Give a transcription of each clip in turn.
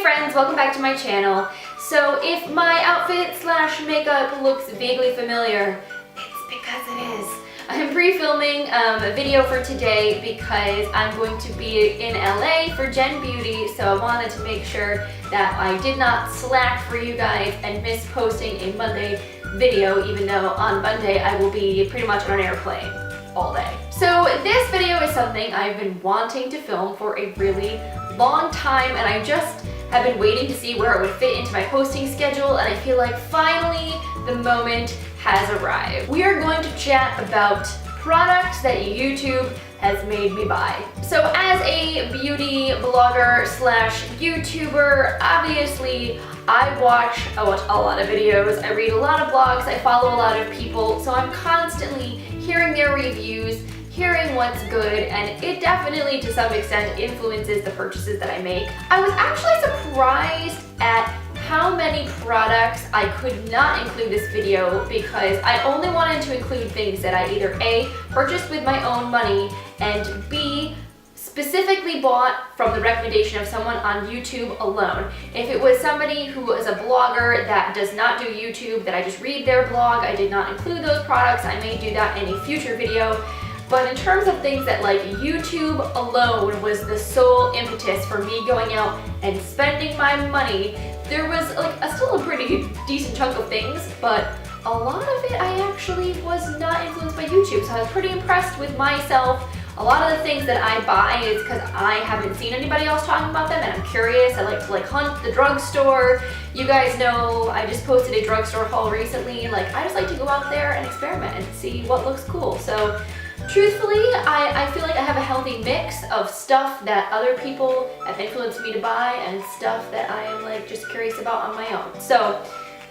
friends, welcome back to my channel. So if my outfit slash makeup looks vaguely familiar, it's because it is. I'm pre-filming a video for today because I'm going to be in LA for Gen Beauty, so I wanted to make sure that I did not slack for you guys and miss posting a Monday video, even though on Monday I will be pretty much on an airplane all day. So this video is something I've been wanting to film for a really long time, and I just have been waiting to see where it would fit into my posting schedule, and I feel like finally the moment has arrived. We are going to chat about products that YouTube has made me buy. So as a beauty blogger slash YouTuber, obviously I watch a lot of videos, I read a lot of blogs, I follow a lot of people, so I'm constantly hearing their reviews, hearing what's good, and it definitely to some extent influences the purchases that I make. I was actually surprised at how many products I could not include this video because I only wanted to include things that I either A, purchased with my own money, and B, specifically bought from the recommendation of someone on YouTube alone. If it was somebody who is a blogger that does not do YouTube, that I just read their blog, I did not include those products. I may do that in a future video. But in terms of things that like YouTube alone was the sole impetus for me going out and spending my money, there was like still a pretty decent chunk of things, but a lot of it I actually was not influenced by YouTube, so I was pretty impressed with myself. A lot of the things that I buy is because I haven't seen anybody else talking about them and I'm curious. I like to hunt the drugstore. You guys know I just posted a drugstore haul recently. I just like to go out there and experiment and see what looks cool. So truthfully, I feel like I have a healthy mix of stuff that other people have influenced me to buy and stuff that I am just curious about on my own. So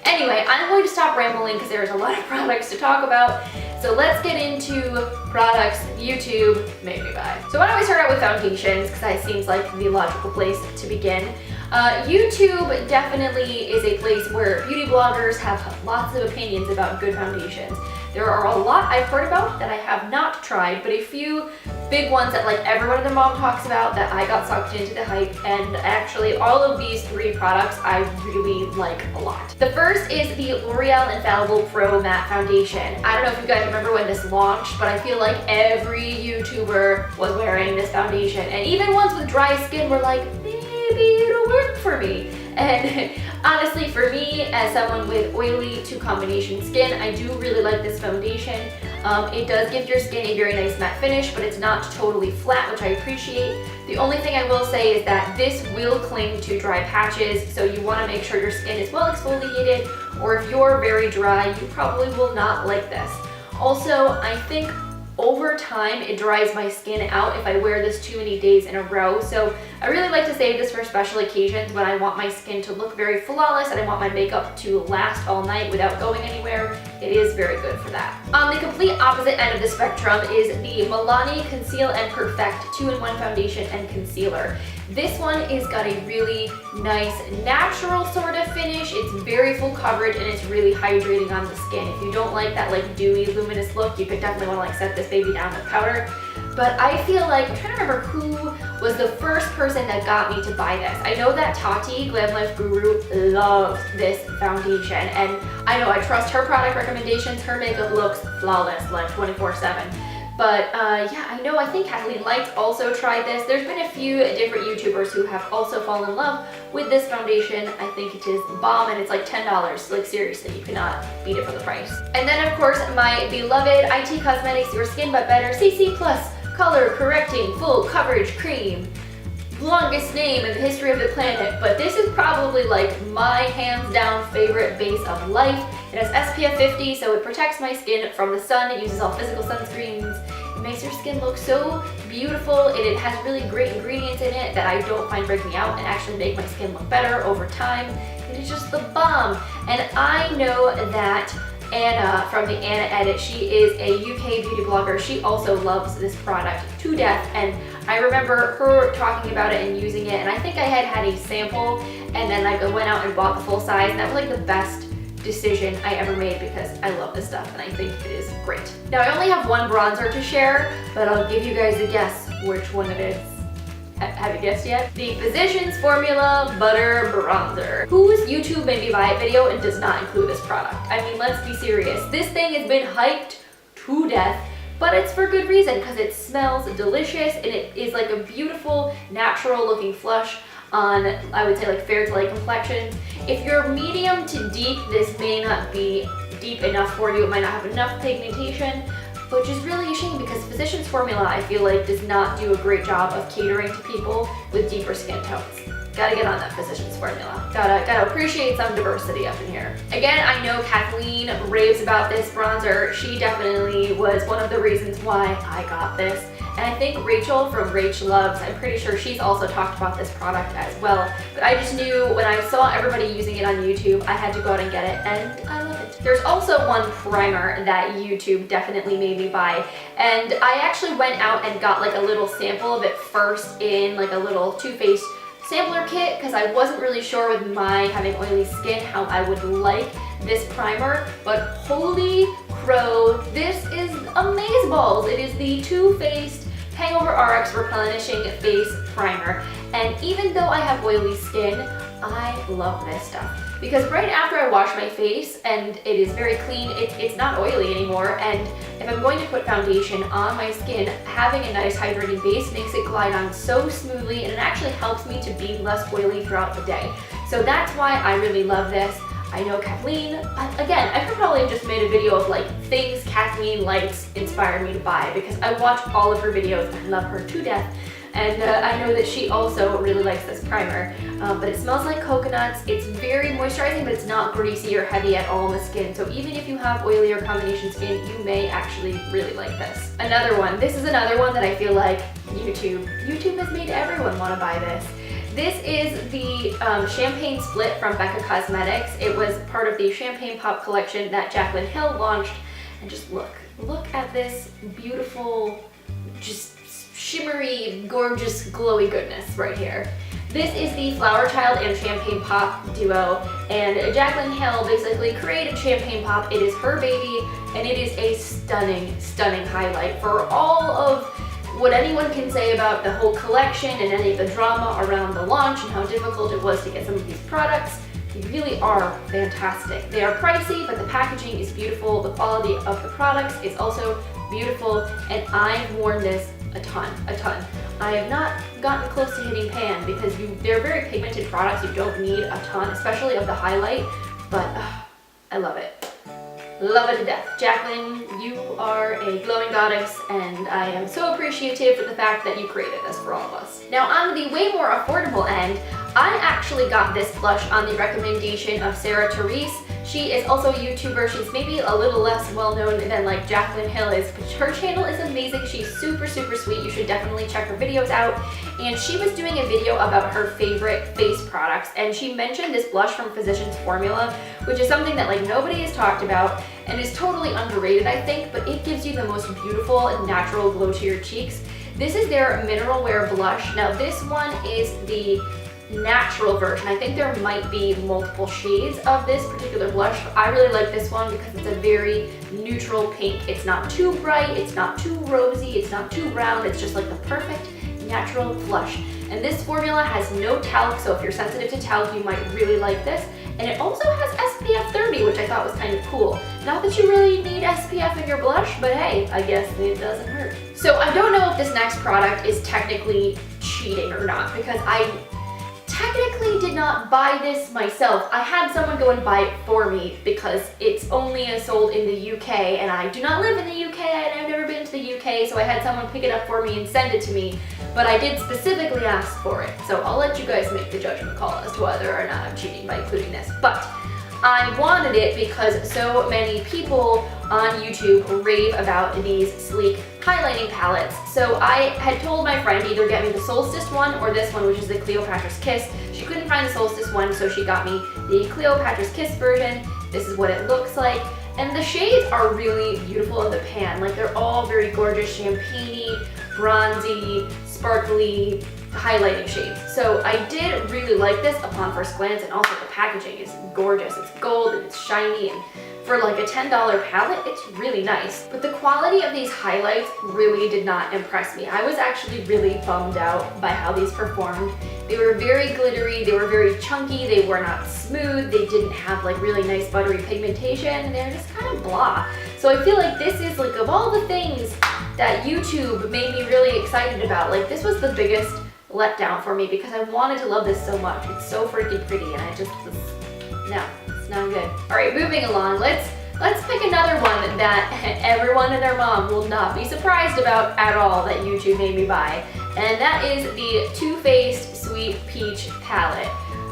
anyway, I'm going to stop rambling because there's a lot of products to talk about. So let's get into products YouTube made me buy. So why don't we start out with foundations, because that seems like the logical place to begin. YouTube definitely is a place where beauty bloggers have lots of opinions about good foundations. There are a lot I've heard about that I have not tried, but a few big ones that everyone and their mom talks about that I got sucked into the hype, and actually all of these three products I really like a lot. The first is the L'Oreal Infallible Pro Matte Foundation. I don't know if you guys remember when this launched, but I feel like every YouTuber was wearing this foundation, and even ones with dry skin were like, maybe it'll work for me. And honestly, for me, as someone with oily to combination skin, I do really like this foundation. It does give your skin a very nice matte finish, but it's not totally flat, which I appreciate. The only thing I will say is that this will cling to dry patches, so you want to make sure your skin is well exfoliated, or if you're very dry, you probably will not like this. Also, I think over time it dries my skin out if I wear this too many days in a row, so I really like to save this for special occasions when I want my skin to look very flawless and I want my makeup to last all night without going anywhere. It is very good for that. On the complete opposite end of the spectrum is the Milani Conceal and Perfect 2-in-1 Foundation and Concealer. This one is got a really nice natural sort of finish. It's very full coverage and it's really hydrating on the skin. If you don't like that dewy luminous look, you could definitely want to set this baby down with powder. But I feel like, I'm trying to remember who was the first person that got me to buy this. I know that Tati, Glam Life Guru, loves this foundation, and I know I trust her product recommendations. Her makeup looks flawless 24/7. But yeah, I think Kathleen Lights also tried this. There's been a few different YouTubers who have also fallen in love with this foundation. I think it is bomb, and it's $10. Seriously, you cannot beat it for the price. And then of course my beloved IT Cosmetics Your Skin But Better CC Plus Color Correcting Full Coverage Cream. Longest name in the history of the planet, but this is probably my hands down favorite base of life. It has SPF 50, so it protects my skin from the sun. It uses all physical sunscreens. It makes your skin look so beautiful, and it has really great ingredients in it that I don't find break me out and actually make my skin look better over time. It is just the bomb. And I know that Anna from the Anna Edit, she is a UK beauty blogger. She also loves this product to death, and I remember her talking about it and using it, and I think I had a sample, and then I went out and bought the full size, and that was the best decision I ever made because I love this stuff and I think it is great. Now I only have one bronzer to share, but I'll give you guys a guess which one it is. Have you guessed yet? The Physicians Formula Butter Bronzer. Whose YouTube made me buy it video and does not include this product? I mean, let's be serious. This thing has been hyped to death, but it's for good reason, because it smells delicious and it is like a beautiful, natural looking flush on, I would say, like fair to light complexions. If you're medium to deep, this may not be deep enough for you. It might not have enough pigmentation, which is really a shame, because Physicians Formula, I feel like, does not do a great job of catering to people with deeper skin tones. Gotta get on that Physicians Formula. Gotta appreciate some diversity up in here. Again, I know Kathleen raves about this bronzer. She definitely was one of the reasons why I got this. And I think Rachel from Rach Loves, I'm pretty sure she's also talked about this product as well. But I just knew when I saw everybody using it on YouTube, I had to go out and get it, and I love it. There's also one primer that YouTube definitely made me buy. And I actually went out and got like a little sample of it first in like a little Too Faced sampler kit, because I wasn't really sure with my having oily skin how I would like this primer, but holy crow, this is amazeballs. It is the Too Faced Hangover RX Replenishing Face Primer, and even though I have oily skin, I love this stuff. Because right after I wash my face and it is very clean, it's not oily anymore, and if I'm going to put foundation on my skin, having a nice hydrating base makes it glide on so smoothly, and it actually helps me to be less oily throughout the day. So that's why I really love this. I know Kathleen, again, I could probably have just made a video of like things Kathleen likes inspired me to buy, because I watch all of her videos and I love her to death. And I know that she also really likes this primer, but it smells like coconuts. It's very moisturizing, but it's not greasy or heavy at all on the skin. So even if you have oily or combination skin, you may actually really like this. Another one, this is another one that I feel like YouTube has made everyone want to buy this. This is the Champagne Split from Becca Cosmetics. It was part of the Champagne Pop collection that Jaclyn Hill launched. And just look at this beautiful, just shimmery, gorgeous, glowy goodness right here. This is the Flower Child and Champagne Pop duo, and Jaclyn Hill basically created Champagne Pop. It is her baby, and it is a stunning, stunning highlight for all of what anyone can say about the whole collection and any of the drama around the launch and how difficult it was to get some of these products. They really are fantastic. They are pricey, but the packaging is beautiful. The quality of the products is also beautiful, and I've worn this a ton. I have not gotten close to hitting pan, because they're very pigmented products. You don't need a ton, especially of the highlight, but I love it. Love it to death. Jaclyn, you are a glowing goddess, and I am so appreciative for the fact that you created this for all of us. Now, on the way more affordable end, I actually got this blush on the recommendation of Sarah Therese. She is also a YouTuber. She's maybe a little less well-known than like Jaclyn Hill is, but her channel is amazing. She's super, super sweet. You should definitely check her videos out. And she was doing a video about her favorite face products, and she mentioned this blush from Physicians Formula, which is something that like nobody has talked about and is totally underrated, I think, but it gives you the most beautiful and natural glow to your cheeks. This is their Mineral Wear blush. Now this one is the natural version. I think there might be multiple shades of this particular blush, but I really like this one because it's a very neutral pink. It's not too bright, it's not too rosy, it's not too brown, it's just like the perfect natural blush. And this formula has no talc, so if you're sensitive to talc, you might really like this. And it also has SPF 30, which I thought was kind of cool. Not that you really need SPF in your blush, but hey, I guess it doesn't hurt. So I don't know if this next product is technically cheating or not, because I technically did not buy this myself. I had someone go and buy it for me because it's only sold in the UK, and I do not live in the UK and I've never been to the UK, so I had someone pick it up for me and send it to me, but I did specifically ask for it. So I'll let you guys make the judgment call as to whether or not I'm cheating by including this. But I wanted it because so many people on YouTube rave about these sleek highlighting palettes. So I had told my friend either get me the Solstice one or this one, which is the Cleopatra's Kiss. She couldn't find the Solstice one, so she got me the Cleopatra's Kiss version. This is what it looks like. And the shades are really beautiful in the pan. Like, they're all very gorgeous, champagne-y, bronzy, sparkly highlighting shades. So I did really like this upon first glance, and also the packaging is gorgeous. It's gold and it's shiny, and for like a $10 palette, it's really nice. But the quality of these highlights really did not impress me. I was actually really bummed out by how these performed. They were very glittery, they were very chunky, they were not smooth, they didn't have like really nice buttery pigmentation, they're just kind of blah. So I feel like this is like, of all the things that YouTube made me really excited about, like this was the biggest letdown for me because I wanted to love this so much. It's so freaking pretty and I just was, no, it's not good. All right, moving along, let's pick another one that everyone and their mom will not be surprised about at all that YouTube made me buy. And that is the Too Faced Sweet Peach palette.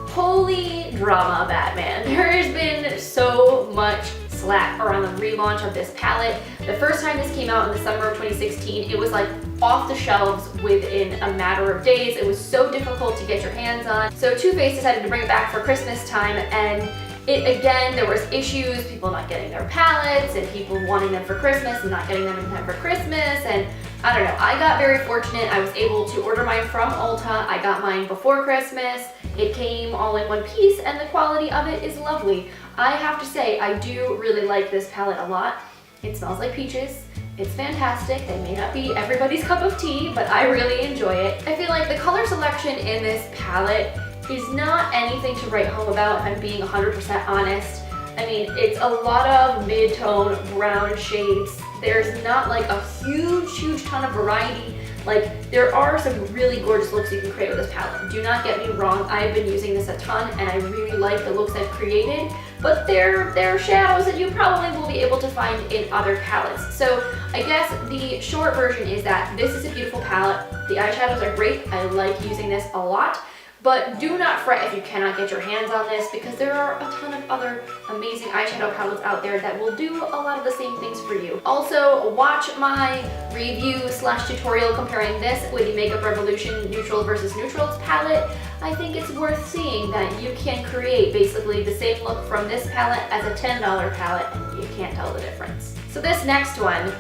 Holy drama, Batman. There has been so much slack around the relaunch of this palette. The first time this came out in the summer of 2016, it was like off the shelves within a matter of days. It was so difficult to get your hands on. So Too Faced decided to bring it back for Christmas time, and again, there was issues, people not getting their palettes and people wanting them for Christmas and not getting them in time for Christmas, and I don't know. I got very fortunate. I was able to order mine from Ulta. I got mine before Christmas. It came all in one piece and the quality of it is lovely. I have to say, I do really like this palette a lot. It smells like peaches. It's fantastic. It may not be everybody's cup of tea, but I really enjoy it. I feel like the color selection in this palette is not anything to write home about, if I'm being 100% honest. I mean, it's a lot of mid-tone brown shades. There's not like a huge ton of variety. Like, there are some really gorgeous looks you can create with this palette. Do not get me wrong, I've been using this a ton and I really like the looks I've created, but they're shadows that you probably will be able to find in other palettes. So I guess the short version is that this is a beautiful palette. The eyeshadows are great. I like using this a lot. But do not fret if you cannot get your hands on this, because there are a ton of other amazing eyeshadow palettes out there that will do a lot of the same things for you. Also, watch my review/tutorial comparing this with the Makeup Revolution Neutral versus Neutrals palette. I think it's worth seeing that you can create basically the same look from this palette as a $10 palette and you can't tell the difference. So this next one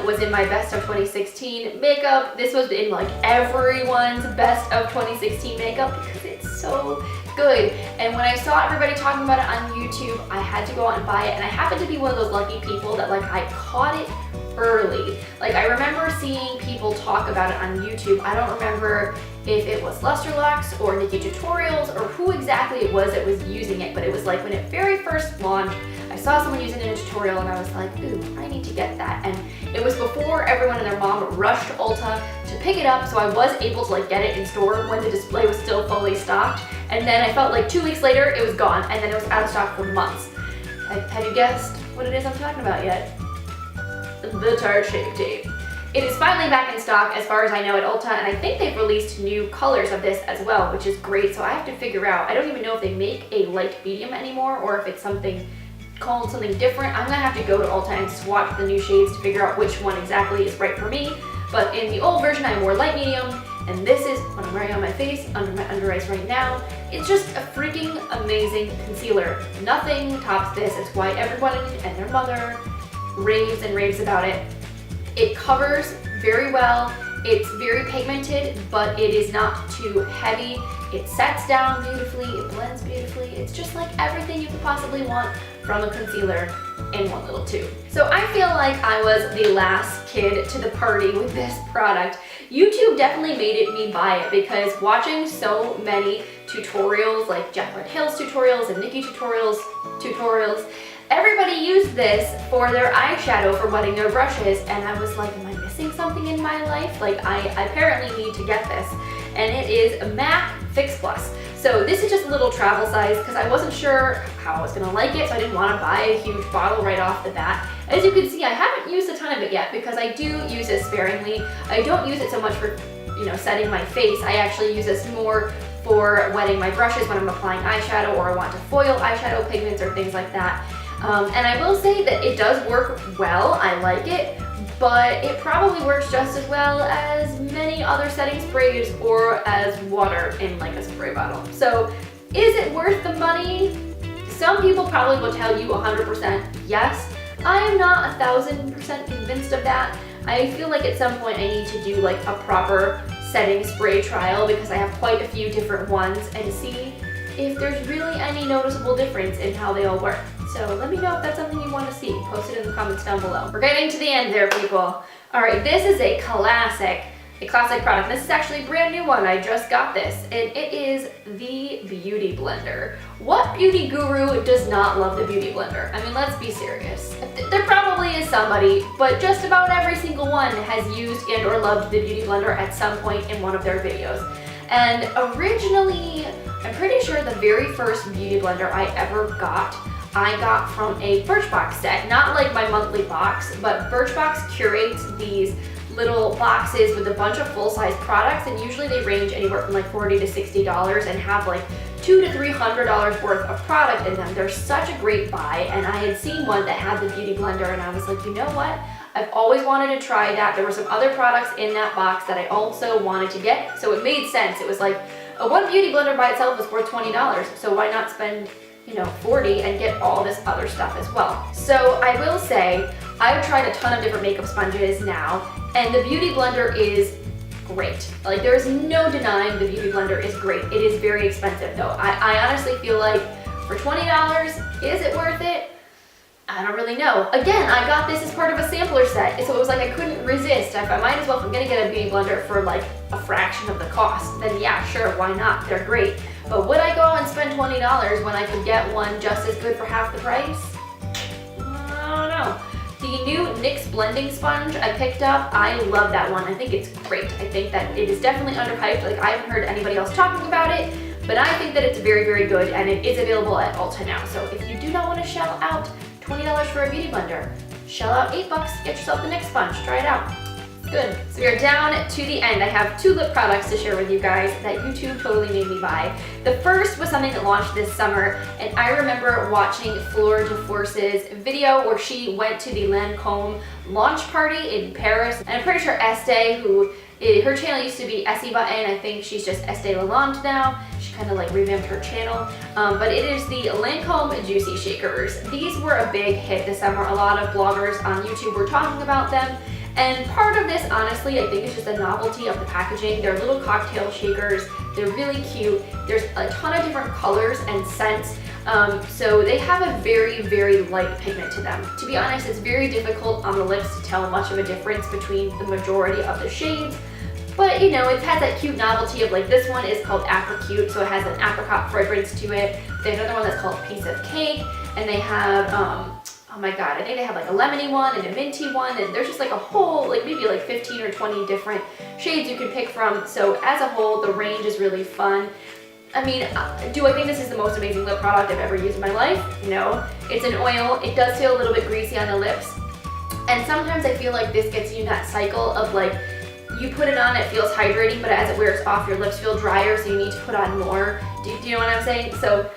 was in my best of 2016 makeup. This was in like everyone's best of 2016 makeup because it's so good. And when I saw everybody talking about it on YouTube, I had to go out and buy it. And I happened to be one of those lucky people that like I caught it early. Like I remember seeing people talk about it on YouTube. I don't remember if it was Lustrelux or Nikki Tutorials or who exactly it was that was using it, but it was like when it very first launched, I saw someone using it in a tutorial and I was like, ooh, I need to get that. And it was before everyone and their mom rushed to Ulta to pick it up, so I was able to like get it in store when the display was still fully stocked. And then I felt like 2 weeks later it was gone, and then it was out of stock for months. Have you guessed what it is I'm talking about yet? The Tarte Shape Tape. It is finally back in stock as far as I know at Ulta, and I think they've released new colors of this as well, which is great. So I have to figure out, I don't even know if they make a light medium anymore or if it's something called something different. I'm gonna have to go to Ulta and swatch the new shades to figure out which one exactly is right for me. But in the old version, I wore light medium, and this is what I'm wearing on my face, under my under eyes right now. It's just a freaking amazing concealer. Nothing tops this. It's why everyone and their mother raves and raves about it. It covers very well. It's very pigmented, but it is not too heavy. It sets down beautifully, it blends beautifully. It's just like everything you could possibly want from a concealer in one little tube. So I feel like I was the last kid to the party with this product. YouTube definitely made me buy it because watching so many tutorials like Jaclyn Hill's tutorials and Nikki tutorials, everybody used this for their eyeshadow for wetting their brushes, and I was like, am I missing something in my life? Like I apparently need to get this. And it is a MAC Fix Plus. So this is just a little travel size because I wasn't sure how I was gonna like it, so I didn't want to buy a huge bottle right off the bat. As you can see, I haven't used a ton of it yet because I do use it sparingly. I don't use it so much for, setting my face. I actually use this more for wetting my brushes when I'm applying eyeshadow or I want to foil eyeshadow pigments or things like that. And I will say that it does work well. I like it, but it probably works just as well as many other setting sprays or as water in like a spray bottle. So is it worth the money? Some people probably will tell you 100% yes. I am not 1000% convinced of that. I feel like at some point I need to do like a proper setting spray trial because I have quite a few different ones and see if there's really any noticeable difference in how they all work. So let me know if that's something you want to see. Post it in the comments down below. We're getting to the end there, people. All right, this is a classic product. This is actually a brand new one. I just got this, and it is the Beauty Blender. What beauty guru does not love the Beauty Blender? I mean, let's be serious. There probably is somebody, but just about every single one has used and or loved the Beauty Blender at some point in one of their videos. And originally, I'm pretty sure the very first Beauty Blender I ever got, I got from a Birchbox set. Not like my monthly box, but Birchbox curates these little boxes with a bunch of full-size products, and usually they range anywhere from like $40 to $60 and have like $200 to $300 worth of product in them. They're such a great buy, and I had seen one that had the Beauty Blender, and I was like, you know what? I've always wanted to try that. There were some other products in that box that I also wanted to get, so it made sense. It was like, one Beauty Blender by itself is worth $20, so why not spend, you know, $40 and get all this other stuff as well. So I will say, I've tried a ton of different makeup sponges now, and the Beauty Blender is great. Like, there's no denying the Beauty Blender is great. It is very expensive though. I honestly feel like for $20, is it worth it? I don't really know. Again, I got this as part of a sampler set, so it was like I couldn't resist. I might as well, if I'm gonna get a Beauty Blender for like a fraction of the cost, then yeah, sure, why not? They're great. But would I go and spend $20 when I could get one just as good for half the price? I don't know. The new NYX blending sponge I picked up, I love that one. I think it's great. I think that it is definitely underhyped. Like, I haven't heard anybody else talking about it, but I think that it's very, very good, and it is available at Ulta now. So if you do not want to shell out $20 for a Beauty Blender, shell out $8, get yourself the NYX sponge, try it out. Good. So we are down to the end. I have 2 lip products to share with you guys that YouTube totally made me buy. The first was something that launched this summer, and I remember watching Fleur de Force's video where she went to the Lancôme launch party in Paris, and I'm pretty sure Estee, her channel used to be Essie Button, I think she's just Estee Lalonde now. She kind of like revamped her channel, but it is the Lancôme Juicy Shakers. These were a big hit this summer. A lot of bloggers on YouTube were talking about them. And part of this, honestly, I think is just the novelty of the packaging. They're little cocktail shakers. They're really cute. There's a ton of different colors and scents. So they have a very, very light pigment to them. To be honest, it's very difficult on the lips to tell much of a difference between the majority of the shades. But you know, it has that cute novelty of like, this one is called Apricot, so it has an apricot fragrance to it. They have another one that's called Piece of Cake, and they have, oh my god, I think they have like a lemony one and a minty one, and there's just like a whole, like maybe like 15 or 20 different shades you can pick from. So as a whole, the range is really fun. I mean, do I think this is the most amazing lip product I've ever used in my life? No. It's an oil. It does feel a little bit greasy on the lips. And sometimes I feel like this gets you in that cycle of like, you put it on, it feels hydrating, but as it wears off, your lips feel drier, so you need to put on more. Do you know what I'm saying? So,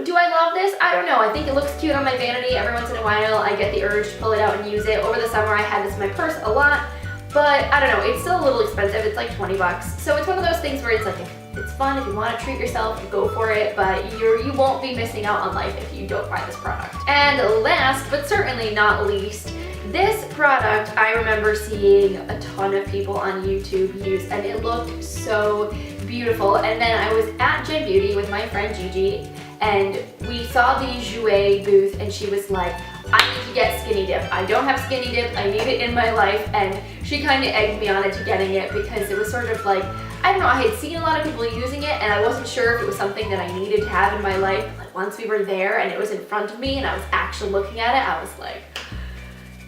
do I love this? I don't know. I think it looks cute on my vanity. Every once in a while, I get the urge to pull it out and use it. Over the summer, I had this in my purse a lot, but I don't know. It's still a little expensive. It's like 20 bucks. So it's one of those things where it's like, it's fun. If you want to treat yourself, go for it, but you won't be missing out on life if you don't buy this product. And last, but certainly not least, this product I remember seeing a ton of people on YouTube use, and it looked so beautiful. And then I was at Gen Beauty with my friend Gigi, and we saw the Jouer booth, and she was like, I need to get Skinny Dip. I don't have Skinny Dip, I need it in my life, and she kind of egged me on into getting it because it was sort of like, I don't know, I had seen a lot of people using it, and I wasn't sure if it was something that I needed to have in my life. Like, once we were there and it was in front of me and I was actually looking at it, I was like,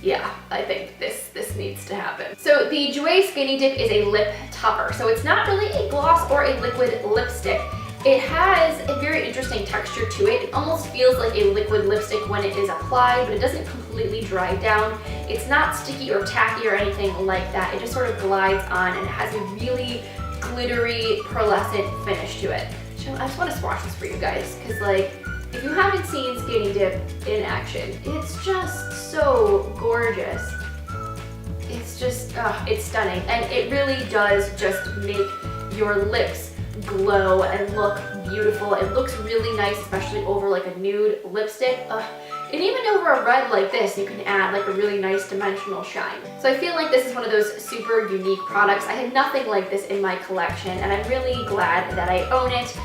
yeah, I think this needs to happen. So the Jouer Skinny Dip is a lip topper. So it's not really a gloss or a liquid lipstick. It has a very interesting texture to it. It almost feels like a liquid lipstick when it is applied, but it doesn't completely dry down. It's not sticky or tacky or anything like that. It just sort of glides on, and it has a really glittery, pearlescent finish to it. So I just want to swatch this for you guys, because like, if you haven't seen Skinny Dip in action, it's just so gorgeous. It's just, it's stunning. And it really does just make your lips glow and look beautiful. It looks really nice, especially over like a nude lipstick. And even over a red like this, you can add like a really nice dimensional shine. So I feel like this is one of those super unique products. I had nothing like this in my collection, and I'm really glad that I own it.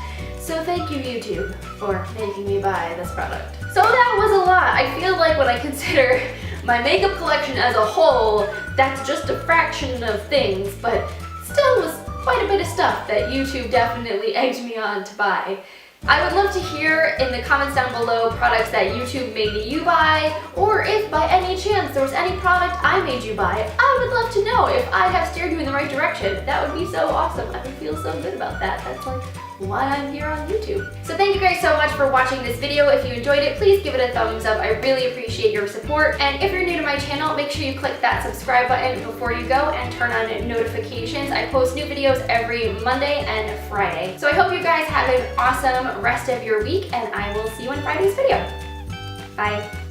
So thank you, YouTube, for making me buy this product. So that was a lot. I feel like when I consider my makeup collection as a whole, that's just a fraction of things, but still was quite a bit of stuff that YouTube definitely egged me on to buy. I would love to hear in the comments down below products that YouTube made you buy, or if by any chance there was any product I made you buy. I would love to know if I have steered you in the right direction. That would be so awesome. I would feel so good about that. That's like why I'm here on YouTube. So thank you guys so much for watching this video. If you enjoyed it, please give it a thumbs up. I really appreciate your support. And if you're new to my channel, make sure you click that subscribe button before you go and turn on notifications. I post new videos every Monday and Friday. So I hope you guys have an awesome rest of your week, and I will see you in Friday's video. Bye.